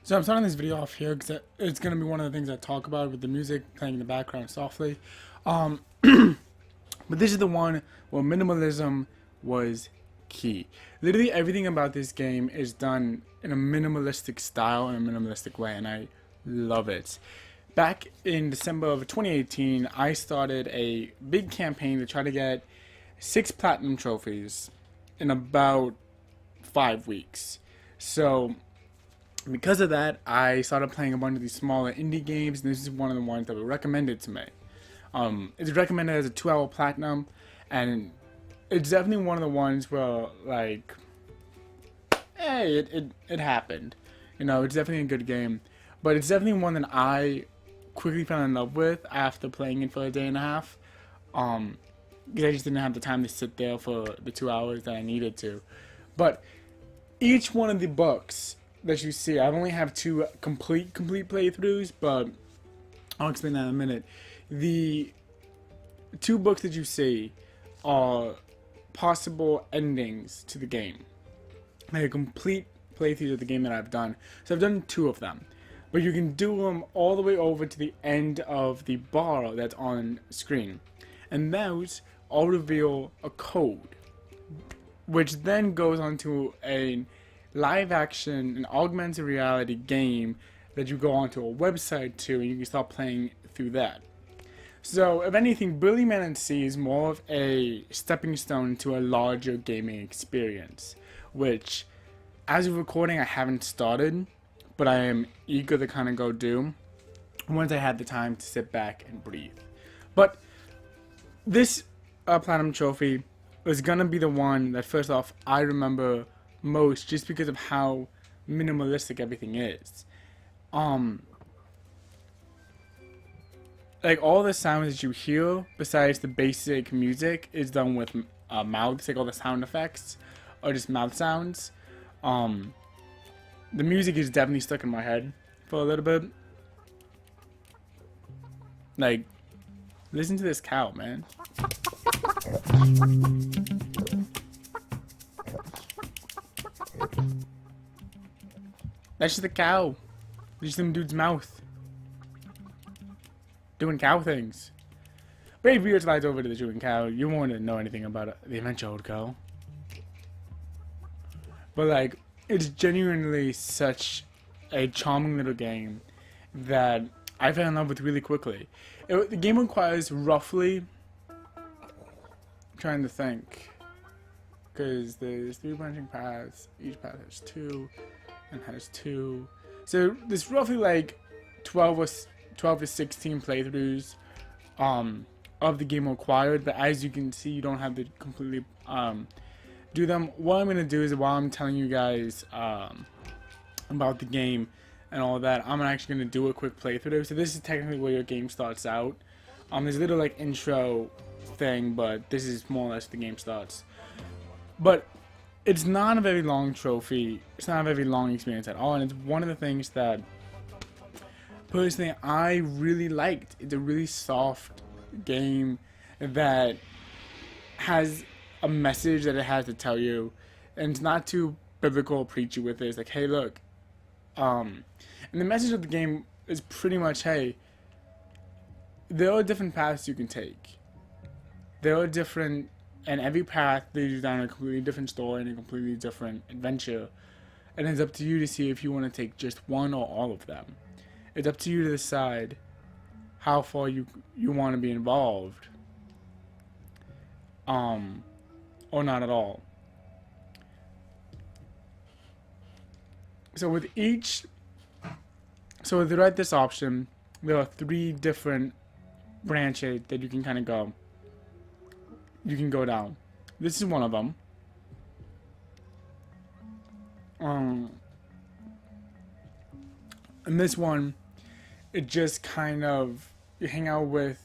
So I'm starting this video off here because it's going to be one of the things I talk about with the music playing in the background softly. But this is the one where minimalism was key. Literally everything about this game is done in a minimalistic style, in a minimalistic way, and I love it. Back in December of 2018, I started a big campaign to try to get 6 platinum trophies in about 5 weeks. So because of that, I started playing a bunch of these smaller indie games, and this is one of the ones that were recommended to me. It's recommended as a 2-hour platinum, and it's definitely one of the ones where, like, hey, it happened. You know, it's definitely a good game, but it's definitely one that I quickly fell in love with after playing it for a day and a half. Because I just didn't have the time to sit there for the 2 hours that I needed to. But each one of the books that you see, I've only have 2 complete playthroughs, but I'll explain that in a minute. The 2 books that you see are possible endings to the game. Like a complete playthrough of the game that I've done. So I've done 2 of them. But you can do them all the way over to the end of the bar that's on screen. And those all reveal a code, which then goes onto a live action and augmented reality game that you go onto a website to, and you can start playing through that. So if anything, Billy Man & Sea is more of a stepping stone to a larger gaming experience, which as of recording I haven't started, but I am eager to kind of go do once I had the time to sit back and breathe. But this platinum trophy is gonna be the one that first off I remember most, just because of how minimalistic everything is. Like all the sounds that you hear besides the basic music is done with mouths. Like all the sound effects are just mouth sounds. The music is definitely stuck in my head for a little bit. Like, listen to this cow, man. That's just a cow. Just some dude's mouth. Doing cow things. But if you slides over to the chewing cow, you won't know anything about the adventure old cow. But like, it's genuinely such a charming little game that I fell in love with really quickly. The game requires roughly, I'm trying to think, because there's 3 branching paths, each path has 2, and has 2. So there's roughly like 12 to 16 playthroughs of the game required, but as you can see, you don't have to completely do them. What I'm going to do is, while I'm telling you guys about the game and all that, I'm actually going to do a quick playthrough. So this is technically where your game starts out. There's a little like intro thing, but this is more or less the game starts. But it's not a very long trophy. It's not a very long experience at all, and it's one of the things that personally I really liked. It's a really soft game that has a message that it has to tell you, and it's not too biblical or preachy with it. It's like, hey, look, and the message of the game is pretty much, hey, there are different paths you can take. There are different, and every path leads you down a completely different story and a completely different adventure, and it's up to you to see if you want to take just one or all of them. It's up to you to decide how far you want to be involved, or not at all. So with this option, there are 3 different branches that you can kind of go. You can go down. This is one of them. And this one, it just kind of, you hang out with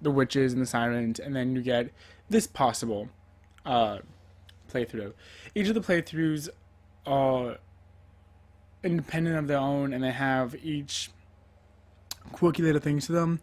the witches and the sirens, and then you get this possible playthrough. Each of the playthroughs are independent of their own, and they have each quirky little things to them.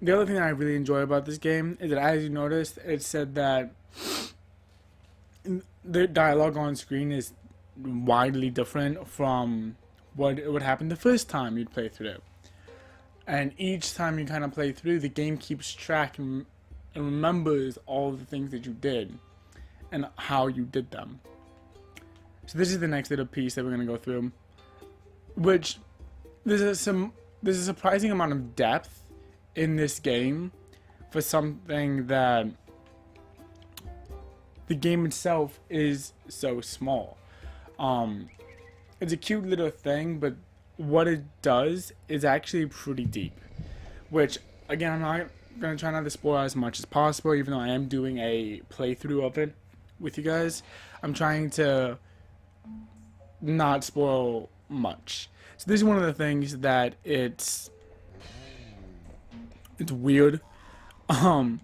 The other thing that I really enjoy about this game is that, as you noticed, it said that the dialogue on screen is widely different from what would happen the first time you'd play through. And each time you kind of play through, the game keeps track and remembers all the things that you did and how you did them. So this is the next little piece that we're going to go through, which there's a surprising amount of depth in this game for something that the game itself is so small. It's a cute little thing, but what it does is actually pretty deep, which again, I'm not going to try not to spoil as much as possible, even though I am doing a playthrough of it with you guys. I'm trying to not spoil much. So this is one of the things that it's weird. And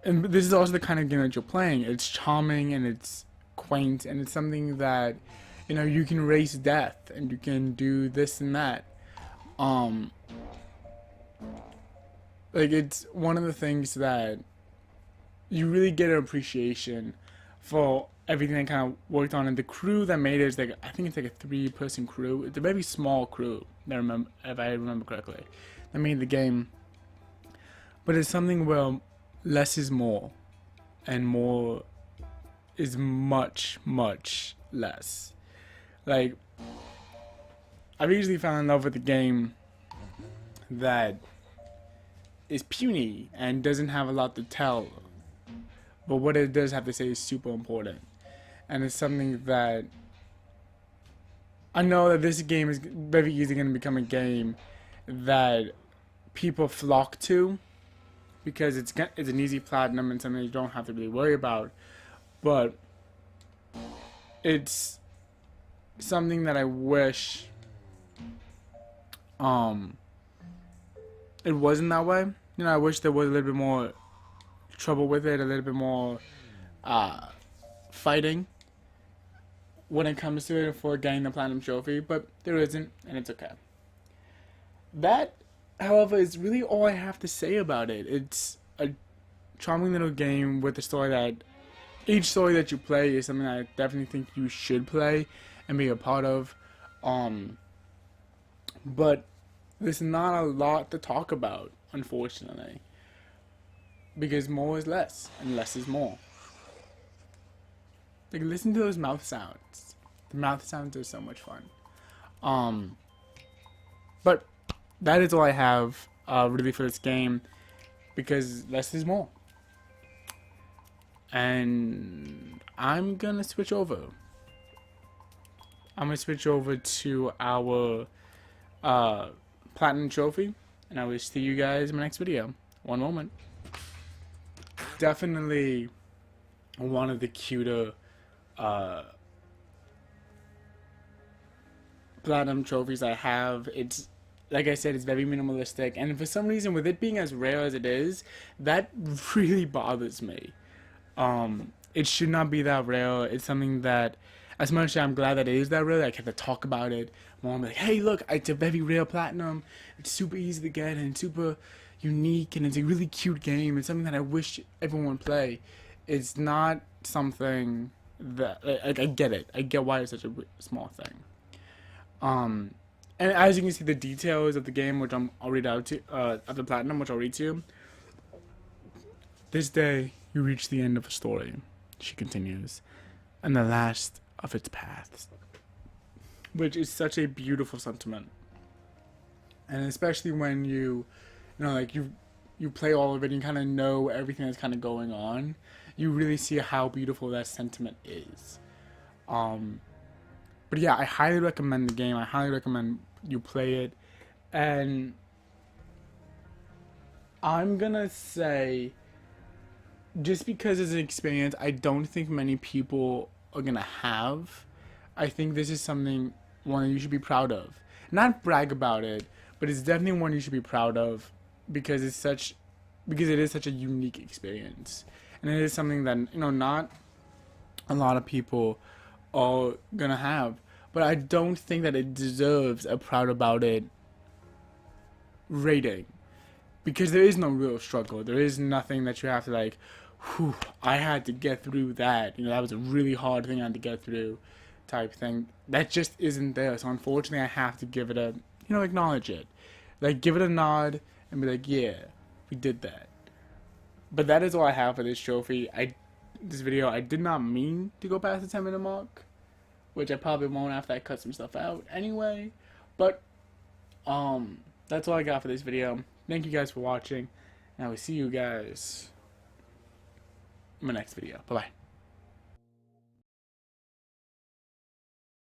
this is also the kind of game that you're playing. It's charming and it's quaint and it's something that, you know, you can race death and you can do this and that. Like, it's one of the things that you really get an appreciation for everything that kind of worked on, and the crew that made it is like, I think it's like a 3-person crew. It's a very small crew, if I remember correctly, that made the game. But it's something where less is more, and more is much, much less. Like, I've usually fallen in love with a game that is puny and doesn't have a lot to tell, but what it does have to say is super important. And it's something that I know that this game is very easily going to become a game that people flock to because it's an easy platinum and something you don't have to really worry about. But it's something that I wish it wasn't that way. You know, I wish there was a little bit more trouble with it, a little bit more fighting when it comes to it for getting the platinum trophy, but there isn't, and it's okay. That, however, is really all I have to say about it. It's a charming little game with a story that each story that you play is something I definitely think you should play and be a part of. But there's not a lot to talk about, unfortunately, because more is less and less is more. Like, listen to those mouth sounds. The mouth sounds are so much fun. But that is all I have really for this game, because less is more. And I'm gonna switch over. I'm gonna switch over to our platinum trophy, and I will see you guys in my next video. One moment. Definitely one of the cuter platinum trophies I have. It's, like I said, it's very minimalistic, and for some reason, with it being as rare as it is, that really bothers me. It should not be that rare. It's something that, as much as I'm glad that it is that rare, I get to talk about it more. I'm like, hey, look, it's a very rare platinum. It's super easy to get and super unique, and it's a really cute game. It's something that I wish everyone would play. It's not something that, like, I get it. I get why it's such a small thing. And as you can see, the details of the game, which I'll read out to, of the platinum, which I'll read to you. This day, you reach the end of a story, she continues, and the last of its paths. Which is such a beautiful sentiment. And especially when you know, like, you play all of it and you kind of know everything that's kind of going on, you really see how beautiful that sentiment is. But yeah, I highly recommend the game. I highly recommend you play it. And I'm gonna say, just because it's an experience I don't think many people are gonna have, I think this is one that you should be proud of. Not brag about it, but it's definitely one you should be proud of, because it is such a unique experience. And it is something that, you know, not a lot of people are gonna have. But I don't think that it deserves a proud about it rating, because there is no real struggle. There is nothing that you have to, like, whew, I had to get through that. You know, that was a really hard thing I had to get through. type thing. That just isn't there. So unfortunately, I have to give it a, acknowledge it. Like, give it a nod and be like, yeah, we did that. But that is all I have for this trophy. This video, I did not mean to go past the 10-minute mark, which I probably won't after I cut some stuff out anyway. But, that's all I got for this video. Thank you guys for watching, and I will see you guys in my next video. Bye-bye.